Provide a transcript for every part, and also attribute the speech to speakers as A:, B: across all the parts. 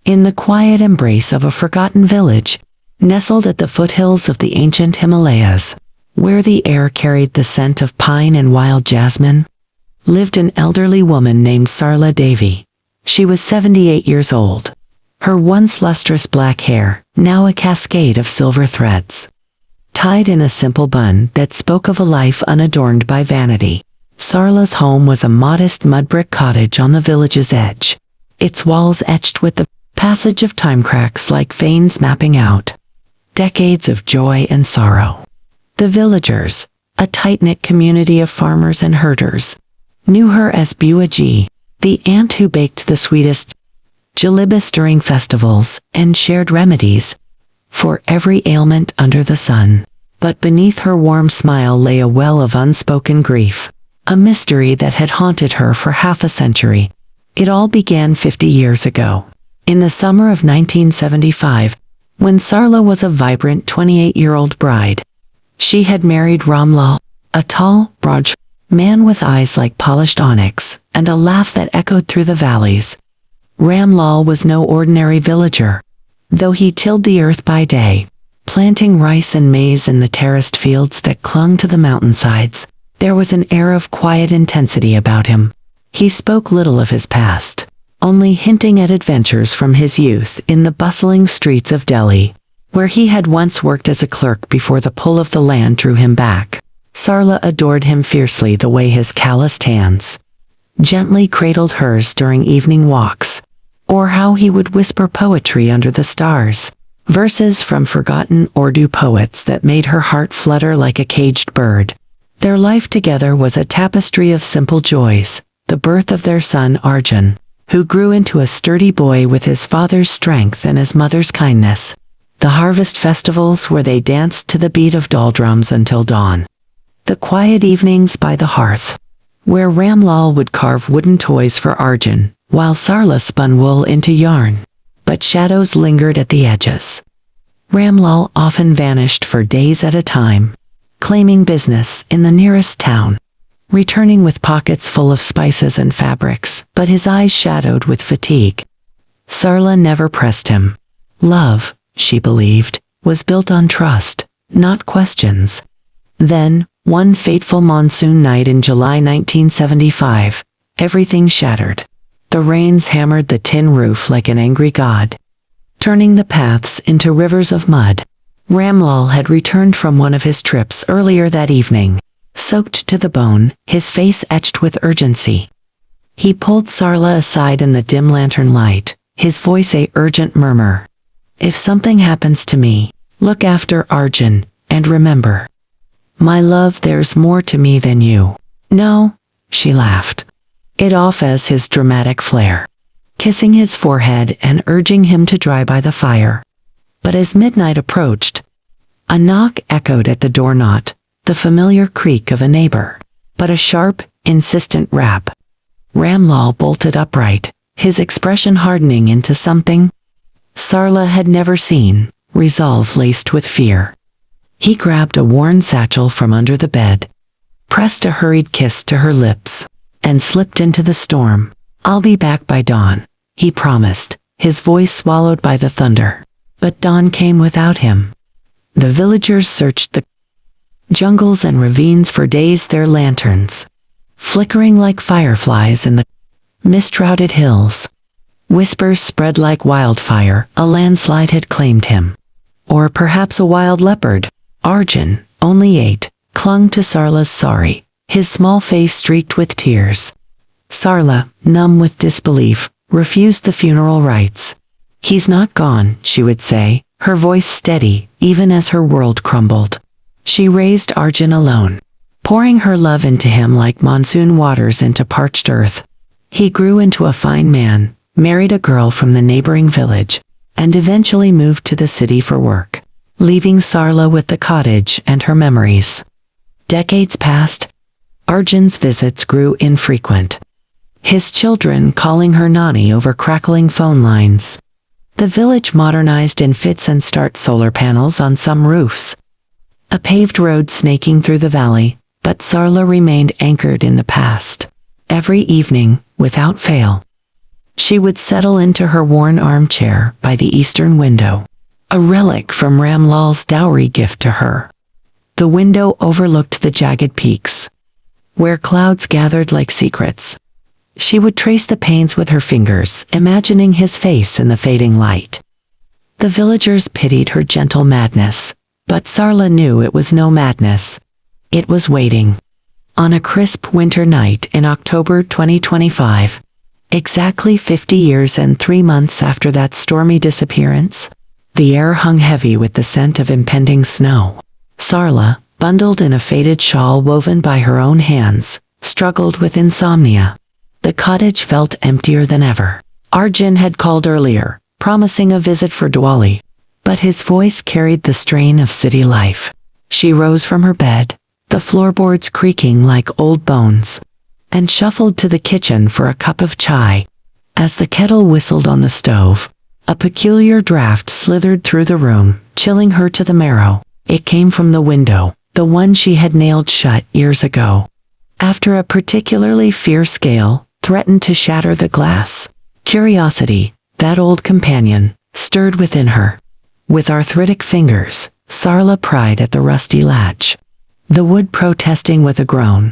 A: in the quiet embrace of a forgotten village, nestled at the foothills of the ancient Himalayas, where the air carried the scent of pine and wild jasmine, lived an elderly woman named Sarla Devi. She was 78 years old. Her once lustrous black hair, now a cascade of silver threads, tied in a simple bun that spoke of a life unadorned by vanity. Sarla's home was a modest mud brick cottage on the village's edge, its walls etched with the passage of time, cracks like veins mapping out decades of joy and sorrow. The villagers, a tight-knit community of farmers and herders, knew her as Buaji, the aunt who baked the sweetest jalebis during festivals and shared remedies for every ailment under the sun. But beneath her warm smile lay a well of unspoken grief, a mystery that had haunted her for half a century. It all began 50 years ago, in the summer of 1975, when Sarla was a vibrant 28-year-old bride. She had married Ramlal, a tall, broad man with eyes like polished onyx and a laugh that echoed through the valleys. Ramlal was no ordinary villager. Though he tilled the earth by day, planting rice and maize in the terraced fields that clung to the mountainsides, there was an air of quiet intensity about him. He spoke little of his past, only hinting at adventures from his youth in the bustling streets of Delhi, where he had once worked as a clerk before the pull of the land drew him back. Sarla adored him fiercely, the way his calloused hands gently cradled hers during evening walks, or how he would whisper poetry under the stars, verses from forgotten Urdu poets that made her heart flutter like a caged bird. Their life together was a tapestry of simple joys, the birth of their son Arjun, who grew into a sturdy boy with his father's strength and his mother's kindness, the harvest festivals where they danced to the beat of doldrums until dawn, the quiet evenings by the hearth, where Ramlal would carve wooden toys for Arjun, while Sarla spun wool into yarn. But shadows lingered at the edges. Ramlal often vanished for days at a time, claiming business in the nearest town, returning with pockets full of spices and fabrics, but his eyes shadowed with fatigue. Sarla never pressed him. Love, she believed, was built on trust, not questions. Then, one fateful monsoon night in July 1975, everything shattered. The rains hammered the tin roof like an angry god, turning the paths into rivers of mud. Ramlal had returned from one of his trips earlier that evening, soaked to the bone, his face etched with urgency. He pulled Sarla aside in the dim lantern light, his voice a urgent murmur. "If something happens to me, look after Arjun, and remember, my love, there's more to me than you." "No," she laughed it off as his dramatic flair, kissing his forehead and urging him to dry by the fire. But as midnight approached, a knock echoed at the door, not the familiar creak of a neighbor, but a sharp, insistent rap. Ramlal bolted upright, his expression hardening into something Sarla had never seen, resolve laced with fear. He grabbed a worn satchel from under the bed, pressed a hurried kiss to her lips, and slipped into the storm. "I'll be back by dawn," he promised, his voice swallowed by the thunder. But dawn came without him. The villagers searched the jungles and ravines for days, their lanterns flickering like fireflies in the mist-shrouded hills. Whispers spread like wildfire, a landslide had claimed him. Or perhaps a wild leopard. Arjun, only 8, clung to Sarla's sari, his small face streaked with tears. Sarla, numb with disbelief, refused the funeral rites. "He's not gone," she would say, her voice steady, even as her world crumbled. She raised Arjun alone, pouring her love into him like monsoon waters into parched earth. He grew into a fine man, married a girl from the neighboring village, and eventually moved to the city for work, leaving Sarla with the cottage and her memories. Decades passed. Arjun's visits grew infrequent, his children calling her Nani over crackling phone lines. The village modernized in fits and starts, solar panels on some roofs, a paved road snaking through the valley, but Sarla remained anchored in the past. Every evening, without fail, She would settle into her worn armchair by the eastern window, a relic from Ramlal's dowry gift to her. The window overlooked the jagged peaks, where clouds gathered like secrets. She would trace the panes with her fingers, imagining his face in the fading light. The villagers pitied her gentle madness, but Sarla knew it was no madness. It was waiting. On a crisp winter night in October 2025, exactly 50 years and 3 months after that stormy disappearance, the air hung heavy with the scent of impending snow. Sarla, bundled in a faded shawl woven by her own hands, struggled with insomnia. The cottage felt emptier than ever. Arjun had called earlier, promising a visit for Diwali, but his voice carried the strain of city life. She rose from her bed, the floorboards creaking like old bones, and shuffled to the kitchen for a cup of chai. As the kettle whistled on the stove, a peculiar draft slithered through the room, chilling her to the marrow. It came from the window, the one she had nailed shut years ago. After a particularly fierce gale threatened to shatter the glass, curiosity, that old companion, stirred within her. With arthritic fingers, Sarla pried at the rusty latch, the wood protesting with a groan.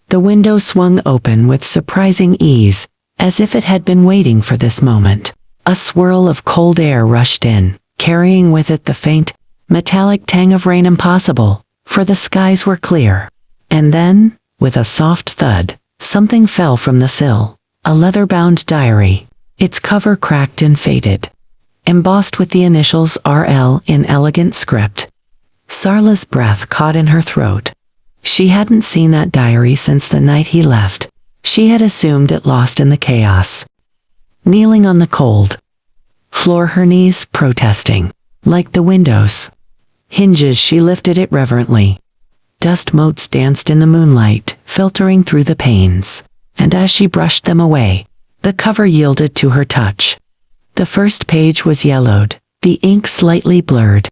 A: The window swung open with surprising ease, as if it had been waiting for this moment. A swirl of cold air rushed in, carrying with it the faint, metallic tang of rain impossible, for the skies were clear. And then, with a soft thud, something fell from the sill, a leather-bound diary. Its cover cracked and faded, embossed with the initials RL in elegant script. Sarla's breath caught in her throat. She hadn't seen that diary since the night he left. She had assumed it lost in the chaos. Kneeling on the cold floor, her knees protesting, like the windows hinges, she lifted it reverently. Dust motes danced in the moonlight, filtering through the panes, and as she brushed them away, the cover yielded to her touch. The first page was yellowed, the ink slightly blurred,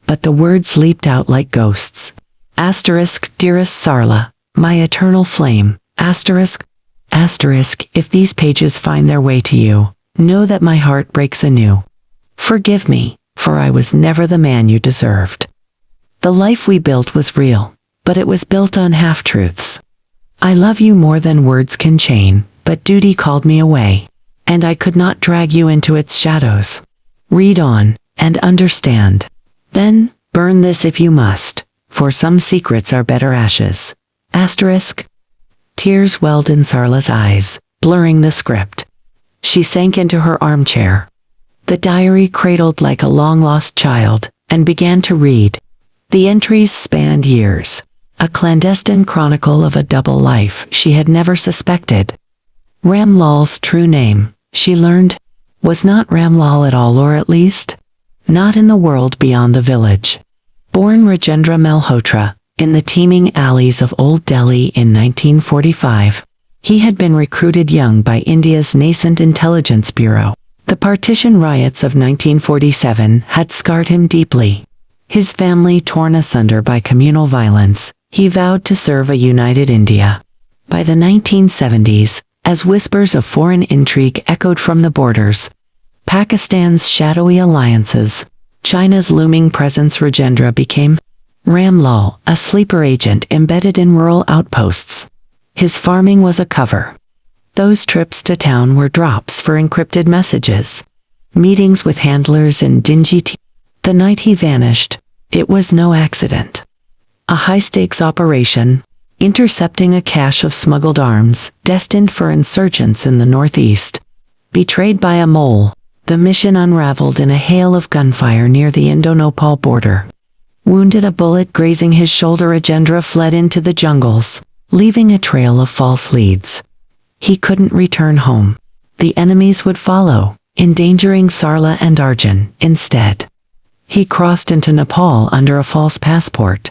A: but the words leaped out like ghosts. Asterisk, dearest Sarla, my eternal flame, asterisk, asterisk, if these pages find their way to you, know that my heart breaks anew. Forgive me, for I was never the man you deserved. The life we built was real, but it was built on half-truths. I love you more than words can chain, but duty called me away, and I could not drag you into its shadows. Read on, and understand. Then, burn this if you must, for some secrets are better ashes. Asterisk. Tears welled in Sarla's eyes, blurring the script. She sank into her armchair, the diary cradled like a long-lost child, and began to read. The entries spanned years, a clandestine chronicle of a double life she had never suspected. Ramlal's true name, she learned, was not Ramlal at all, or at least, not in the world beyond the village. Born Rajendra Malhotra, in the teeming alleys of Old Delhi in 1945, he had been recruited young by India's nascent intelligence bureau. The partition riots of 1947 had scarred him deeply. His family torn asunder by communal violence, he vowed to serve a united India. By the 1970s, as whispers of foreign intrigue echoed from the borders, Pakistan's shadowy alliances, China's looming presence, Rajendra became Ramlal, a sleeper agent embedded in rural outposts. His farming was a cover. Those trips to town were drops for encrypted messages. Meetings with handlers in dingy tea. The night he vanished, it was no accident. A high-stakes operation, intercepting a cache of smuggled arms, destined for insurgents in the northeast. Betrayed by a mole, the mission unraveled in a hail of gunfire near the Indo-Nepal border. Wounded, a bullet grazing his shoulder, Rajendra fled into the jungles, leaving a trail of false leads. He couldn't return home. The enemies would follow, endangering Sarla and Arjun. Instead, he crossed into Nepal under a false passport,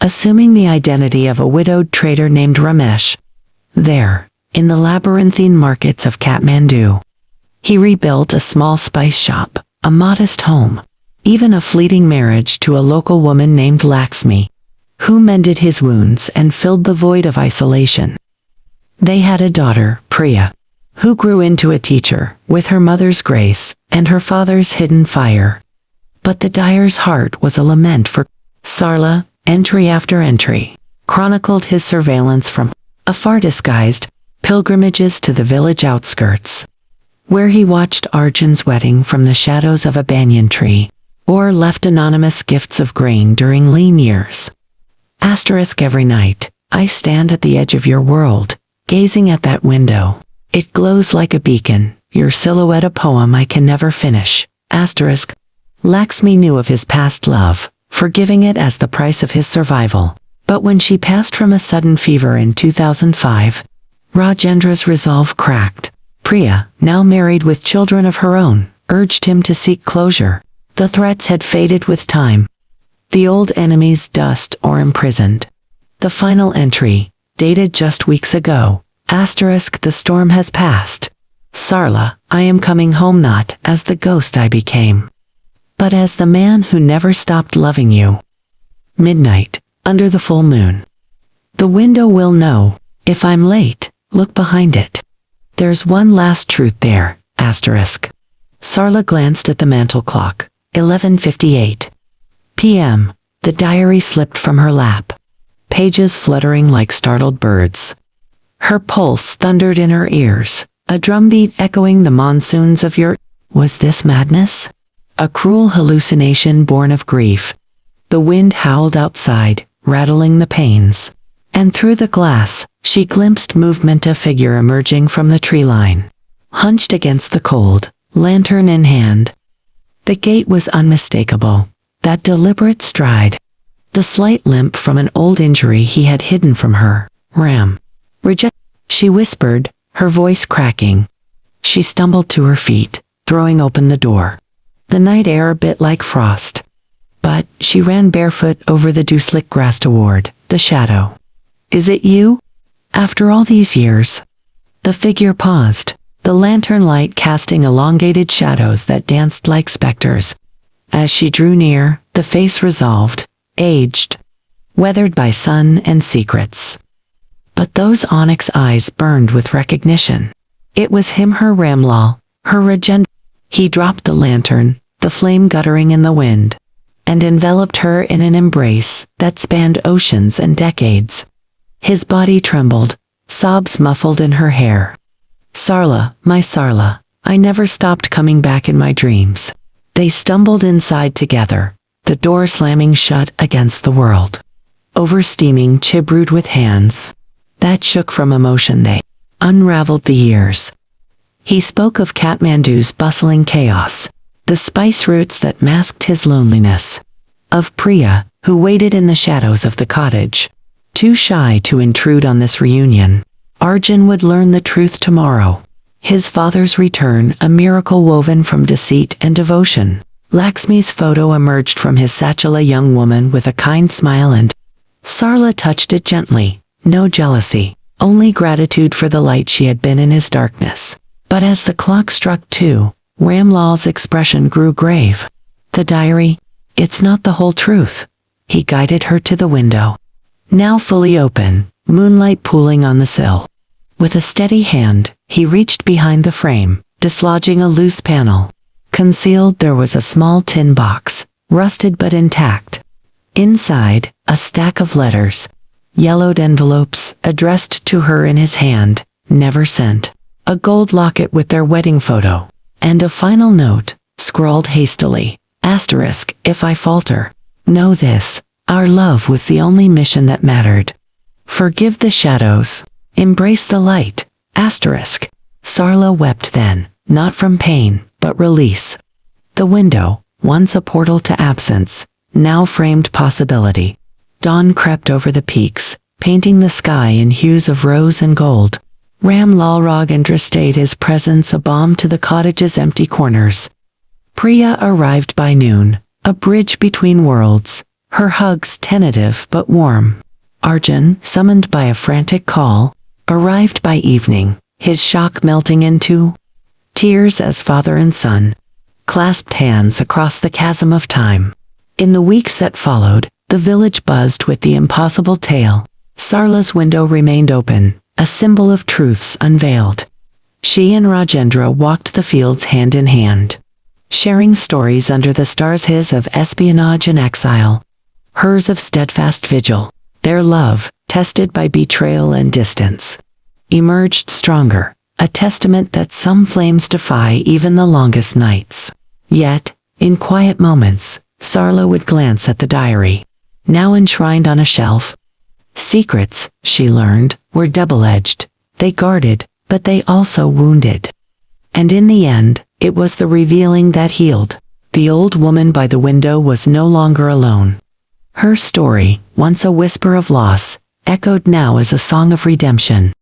A: assuming the identity of a widowed trader named Ramesh. There, in the labyrinthine markets of Kathmandu, he rebuilt a small spice shop, a modest home, even a fleeting marriage to a local woman named Laxmi, who mended his wounds and filled the void of isolation. They had a daughter, Priya, who grew into a teacher, with her mother's grace, and her father's hidden fire. But the dyer's heart was a lament for Sarla. Entry after entry chronicled his surveillance from afar, disguised pilgrimages to the village outskirts, where he watched Arjun's wedding from the shadows of a banyan tree, or left anonymous gifts of grain during lean years. Every night, I stand at the edge of your world, gazing at that window. It glows like a beacon, your silhouette a poem I can never finish. Lakshmi knew of his past love, forgiving it as the price of his survival. But when she passed from a sudden fever in 2005, Rajendra's resolve cracked. Priya, now married with children of her own, urged him to seek closure. The threats had faded with time. The old enemies dust or imprisoned. The final entry, dated just weeks ago. The storm has passed. Sarla, I am coming home not as the ghost I became, but as the man who never stopped loving you. Midnight, under the full moon. The window will know. If I'm late, look behind it. There's one last truth there. Sarla glanced at the mantel clock. 11:58 p.m. The diary slipped from her lap, pages fluttering like startled birds. Her pulse thundered in her ears, a drumbeat echoing the monsoons of your... Was this madness? A cruel hallucination born of grief. The wind howled outside, rattling the panes. And through the glass, she glimpsed movement, a figure emerging from the tree line, hunched against the cold, lantern in hand. The gait was unmistakable, that deliberate stride, the slight limp from an old injury he had hidden from her. Reject, she whispered, her voice cracking. She stumbled to her feet, throwing open the door. The night air bit like frost. But she ran barefoot over the dew-slick grass toward the shadow. Is it you? After all these years? The figure paused, the lantern light casting elongated shadows that danced like specters. As she drew near, the face resolved, aged, weathered by sun and secrets. But those onyx eyes burned with recognition. It was him, her Ramlal, her Rajendra. He dropped the lantern, the flame guttering in the wind, and enveloped her in an embrace that spanned oceans and decades. His body trembled, sobs muffled in her hair. Sarla, my Sarla, I never stopped coming back in my dreams. They stumbled inside together, the door slamming shut against the world. Over steaming chibrewed with hands that shook from emotion, they unraveled the years. He spoke of Kathmandu's bustling chaos, the spice roots that masked his loneliness. Of Priya, who waited in the shadows of the cottage, too shy to intrude on this reunion. Arjun would learn the truth tomorrow. His father's return, a miracle woven from deceit and devotion. Lakshmi's photo emerged from his satchel, a young woman with a kind smile, and Sarla touched it gently. No jealousy, only gratitude for the light she had been in his darkness. But as the clock struck 2, Ramlal's expression grew grave. The diary? It's not the whole truth. He guided her to the window, now fully open, moonlight pooling on the sill. With a steady hand, he reached behind the frame, dislodging a loose panel. Concealed there was a small tin box, rusted but intact. Inside, a stack of letters, yellowed envelopes, addressed to her in his hand, never sent. A gold locket with their wedding photo, and a final note, scrawled hastily. If I falter, know this, our love was the only mission that mattered. Forgive the shadows, embrace the light. Sarla wept then, not from pain, but release. The window, once a portal to absence, now framed possibility. Dawn crept over the peaks, painting the sky in hues of rose and gold. Ramlal Rajendra stayed his presence a balm to the cottage's empty corners. Priya arrived by noon, a bridge between worlds, her hugs tentative but warm. Arjun, summoned by a frantic call, arrived by evening, his shock melting into tears as father and son clasped hands across the chasm of time. In the weeks that followed, the village buzzed with the impossible tale. Sarla's window remained open, a symbol of truths unveiled. She and Rajendra walked the fields hand in hand, sharing stories under the stars, his of espionage and exile, hers of steadfast vigil. Their love, tested by betrayal and distance, emerged stronger, a testament that some flames defy even the longest nights. Yet, in quiet moments, Sarla would glance at the diary, now enshrined on a shelf. Secrets, she learned, were double-edged. They guarded, but they also wounded. And in the end, it was the revealing that healed. The old woman by the window was no longer alone. Her story, once a whisper of loss, echoed now as a song of redemption.